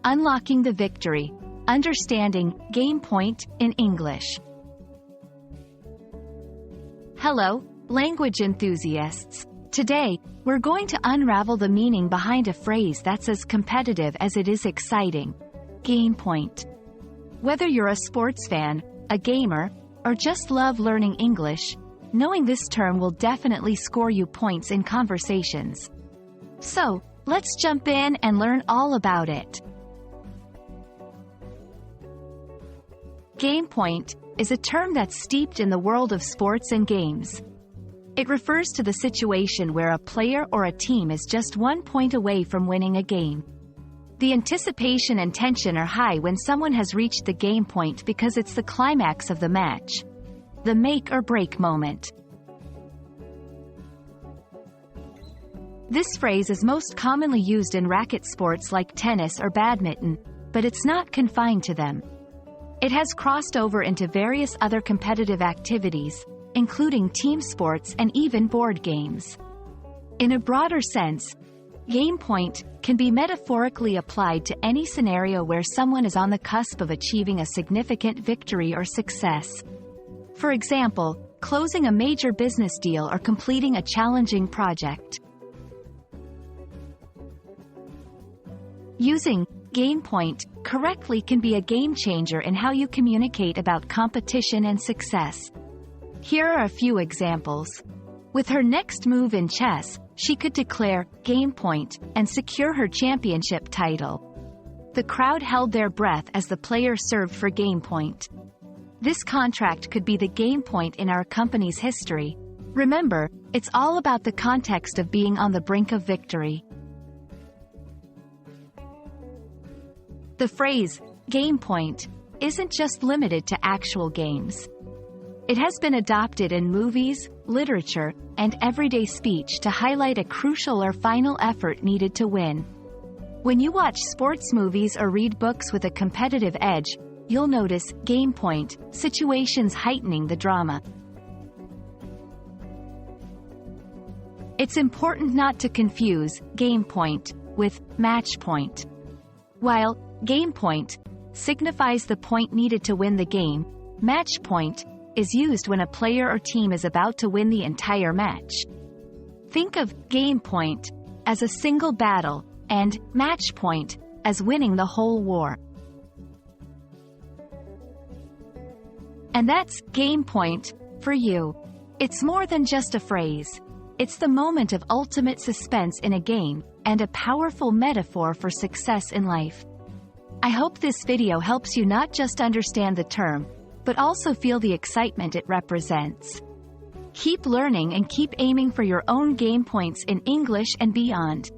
Unlocking the victory. Understanding game point in English. Hello, language enthusiasts. Today, we're going to unravel the meaning behind a phrase that's as competitive as it is exciting. Game point. Whether you're a sports fan, a gamer, or just love learning English, knowing this term will definitely score you points in conversations. So, let's jump in and learn all about it. Game point is a term that's steeped in the world of sports and games. It refers to the situation where a player or a team is just 1 point away from winning a game. The anticipation and tension are high when someone has reached the game point because it's the climax of the match, the make or break moment. This phrase is most commonly used in racket sports like tennis or badminton, but it's not confined to them. It has crossed over into various other competitive activities, including team sports and even board games. In a broader sense, game point can be metaphorically applied to any scenario where someone is on the cusp of achieving a significant victory or success. For example, closing a major business deal or completing a challenging project. Using game point correctly can be a game changer in how you communicate about competition and success. Here are a few examples. With her next move in chess, she could declare game point and secure her championship title. The crowd held their breath as the player served for game point. This contract could be the game point in our company's history. Remember, it's all about the context of being on the brink of victory. The phrase, game point, isn't just limited to actual games. It has been adopted in movies, literature, and everyday speech to highlight a crucial or final effort needed to win. When you watch sports movies or read books with a competitive edge, you'll notice game point situations heightening the drama. It's important not to confuse game point with match point. While game point signifies the point needed to win the game, match point is used when a player or team is about to win the entire match. Think of game point as a single battle and match point as winning the whole war. And that's game point for you. It's more than just a phrase. It's the moment of ultimate suspense in a game and a powerful metaphor for success in life. I hope this video helps you not just understand the term, but also feel the excitement it represents. Keep learning and keep aiming for your own game points in English and beyond.